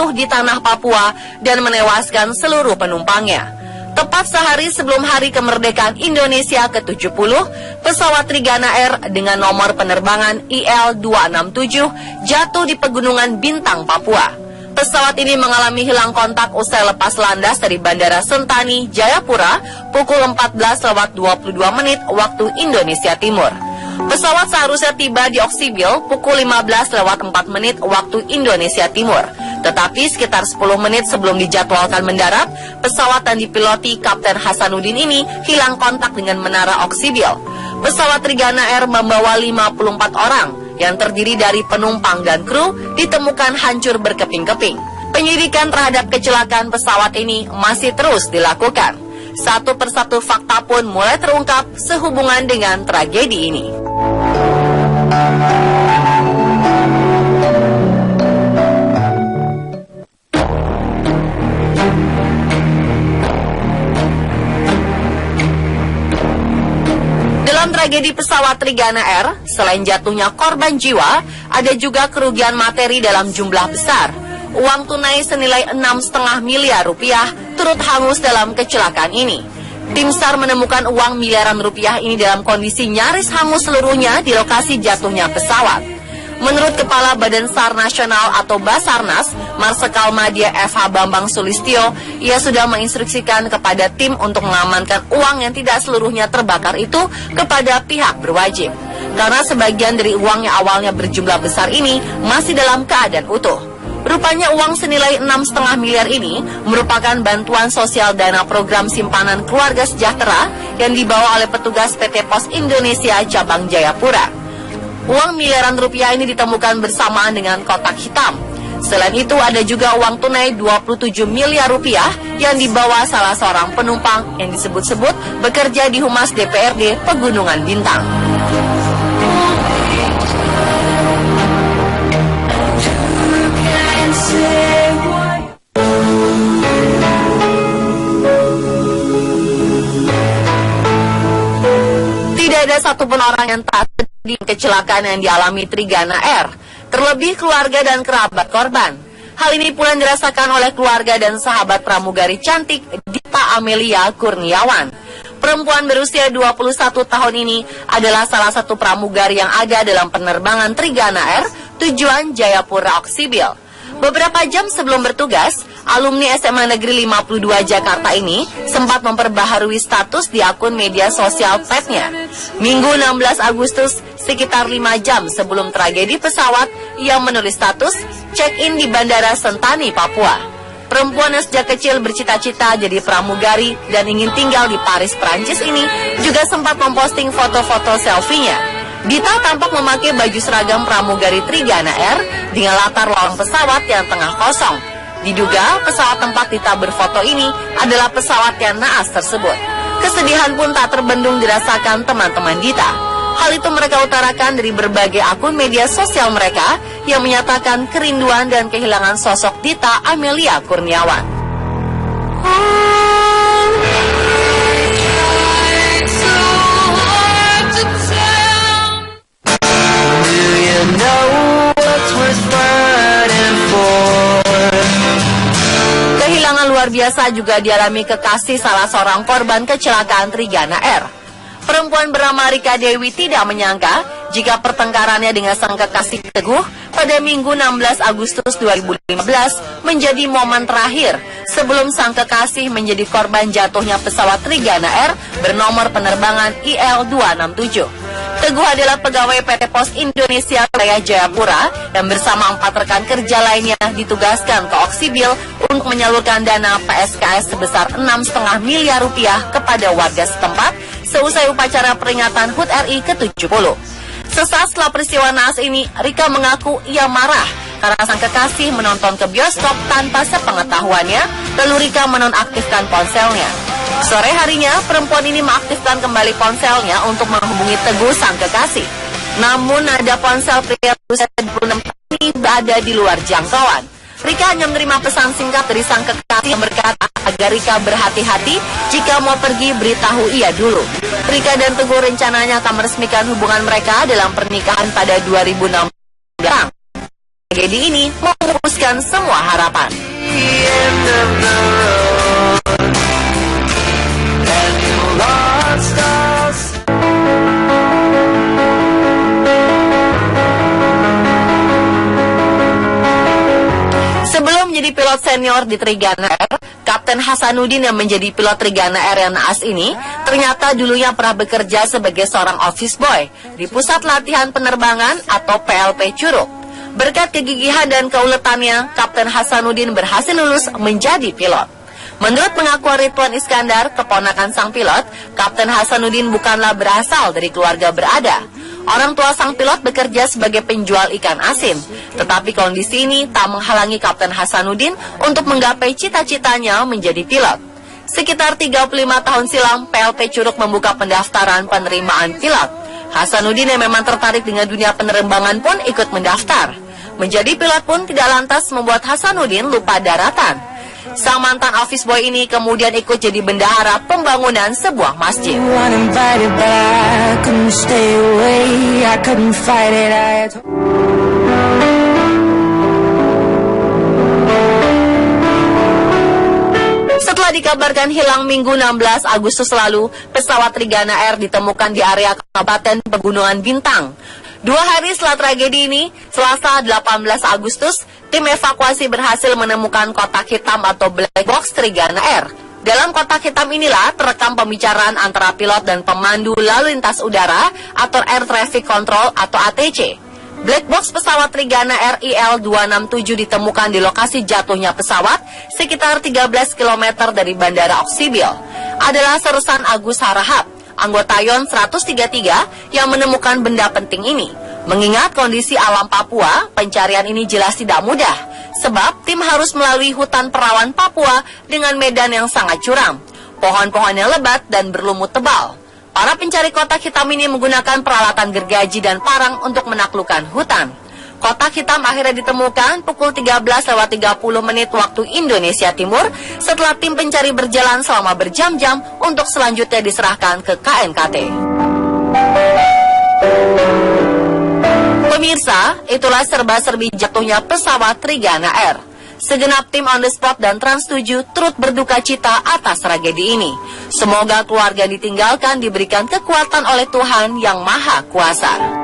jatuh di tanah Papua dan menewaskan seluruh penumpangnya. Tepat sehari sebelum hari kemerdekaan Indonesia ke-70, pesawat Trigana Air dengan nomor penerbangan IL-267 jatuh di Pegunungan Bintang, Papua. Pesawat ini mengalami hilang kontak usai lepas landas dari Bandara Sentani, Jayapura pukul 14.22 waktu Indonesia Timur. Pesawat seharusnya tiba di Oksibil pukul 15.04 waktu Indonesia Timur. Tetapi sekitar 10 menit sebelum dijadwalkan mendarat, pesawat yang dipiloti Kapten Hasanuddin ini hilang kontak dengan menara Oksibil. Pesawat Trigana Air membawa 54 orang yang terdiri dari penumpang dan kru ditemukan hancur berkeping-keping. Penyelidikan terhadap kecelakaan pesawat ini masih terus dilakukan. Satu persatu fakta pun mulai terungkap sehubungan dengan tragedi ini. Dalam tragedi pesawat Trigana Air, selain jatuhnya korban jiwa, ada juga kerugian materi dalam jumlah besar. Uang tunai senilai 6,5 miliar rupiah turut hangus dalam kecelakaan ini. Tim SAR menemukan uang miliaran rupiah ini dalam kondisi nyaris hangus seluruhnya di lokasi jatuhnya pesawat. Menurut Kepala Badan SAR Nasional atau Basarnas, Marsikal Madya FH Bambang Sulistyo, ia sudah menginstruksikan kepada tim untuk mengamankan uang yang tidak seluruhnya terbakar itu kepada pihak berwajib. Karena sebagian dari uang yang awalnya berjumlah besar ini masih dalam keadaan utuh. Rupanya uang senilai 6,5 miliar ini merupakan bantuan sosial dana program simpanan keluarga sejahtera yang dibawa oleh petugas PT Pos Indonesia Cabang Jayapura. Uang miliaran rupiah ini ditemukan bersamaan dengan kotak hitam. Selain itu ada juga uang tunai 27 miliar rupiah yang dibawa salah seorang penumpang yang disebut-sebut bekerja di Humas DPRD Pegunungan Bintang. Tidak ada satupun orang yang tak di kecelakaan yang dialami Trigana Air, terlebih keluarga dan kerabat korban. Hal ini pula dirasakan oleh keluarga dan sahabat pramugari cantik Dita Amelia Kurniawan. Perempuan berusia 21 tahun ini adalah salah satu pramugari yang ada dalam penerbangan Trigana Air tujuan Jayapura Oksibil. Beberapa jam sebelum bertugas, alumni SMA Negeri 52 Jakarta ini sempat memperbaharui status di akun media sosial petnya. Minggu 16 Agustus, sekitar 5 jam sebelum tragedi pesawat, ia menulis status check-in di Bandara Sentani, Papua. Perempuan yang sejak kecil bercita-cita jadi pramugari dan ingin tinggal di Paris, Prancis ini juga sempat memposting foto-foto selfie-nya. Dita tampak memakai baju seragam pramugari Trigana Air dengan latar lorong pesawat yang tengah kosong. Diduga pesawat tempat Dita berfoto ini adalah pesawat yang naas tersebut. Kesedihan pun tak terbendung dirasakan teman-teman Dita. Hal itu mereka utarakan dari berbagai akun media sosial mereka yang menyatakan kerinduan dan kehilangan sosok Dita Amelia Kurniawan. Kehilangan luar biasa juga dialami kekasih salah seorang korban kecelakaan Trigana Air. Perempuan bernama Rika Dewi tidak menyangka jika pertengkarannya dengan sang kekasih Teguh pada Minggu 16 Agustus 2015 menjadi momen terakhir sebelum sang kekasih menjadi korban jatuhnya pesawat Trigana Air bernomor penerbangan IL-267. Teguh adalah pegawai PT Pos Indonesia Raya Jayapura yang bersama 4 rekan kerja lainnya ditugaskan ke Oksibil untuk menyalurkan dana PSKS sebesar 6,5 miliar rupiah kepada warga setempat seusai upacara peringatan HUT RI ke-70. Sesaat setelah peristiwa naas ini, Rika mengaku ia marah karena sang kekasih menonton ke bioskop tanpa sepengetahuannya, lalu Rika menonaktifkan ponselnya. Sore harinya, perempuan ini mengaktifkan kembali ponselnya untuk menghubungi Teguh sang kekasih. Namun, nada ponsel pria berusia 26 tahun ini berada di luar jangkauan. Rika hanya menerima pesan singkat dari sang kekasih yang berkata agar Rika berhati-hati jika mau pergi beritahu ia dulu. Rika dan Teguh rencananya akan meresmikan hubungan mereka dalam pernikahan pada 2016. tragedi ini memupuskan semua harapan. Sebelum menjadi pilot senior di Trigana Air, Kapten Hasanuddin yang menjadi pilot Trigana Air yang naas ini ternyata dulunya pernah bekerja sebagai seorang office boy di Pusat Latihan Penerbangan atau PLP Curug. Berkat kegigihan dan keuletannya, Kapten Hasanuddin berhasil lulus menjadi pilot. Menurut pengakuan Ridwan Iskandar, keponakan sang pilot, Kapten Hasanuddin bukanlah berasal dari keluarga berada. Orang tua sang pilot bekerja sebagai penjual ikan asin, tetapi kondisi ini tak menghalangi Kapten Hasanuddin untuk menggapai cita-citanya menjadi pilot. Sekitar 35 tahun silam, PLP Curug membuka pendaftaran penerimaan pilot. Hasanuddin yang memang tertarik dengan dunia penerbangan pun ikut mendaftar. Menjadi pilot pun tidak lantas membuat Hasanuddin lupa daratan. Sang mantan office boy ini kemudian ikut jadi bendahara pembangunan sebuah masjid. Setelah dikabarkan hilang Minggu 16 Agustus lalu, pesawat Trigana Air ditemukan di area Kabupaten Pegunungan Bintang. 2 hari setelah tragedi ini, Selasa 18 Agustus, tim evakuasi berhasil menemukan kotak hitam atau black box Trigana Air. Dalam kotak hitam inilah terekam pembicaraan antara pilot dan pemandu lalu lintas udara atau Air Traffic Control atau ATC. Black box pesawat Trigana Air IL-267 ditemukan di lokasi jatuhnya pesawat sekitar 13 km dari Bandara Oksibil. Adalah Sersan Agus Harahap, anggota YON 133 yang menemukan benda penting ini. Mengingat kondisi alam Papua, pencarian ini jelas tidak mudah, sebab tim harus melalui hutan perawan Papua dengan medan yang sangat curam, pohon-pohon yang lebat dan berlumut tebal. Para pencari kotak hitam ini menggunakan peralatan gergaji dan parang untuk menaklukkan hutan. Kotak hitam akhirnya ditemukan pukul 13.30 waktu Indonesia Timur setelah tim pencari berjalan selama berjam-jam untuk selanjutnya diserahkan ke KNKT. Pemirsa, itulah serba-serbi jatuhnya pesawat Trigana Air. Segenap tim On The Spot dan Trans 7 turut berduka cita atas tragedi ini. Semoga keluarga ditinggalkan diberikan kekuatan oleh Tuhan Yang Maha Kuasa.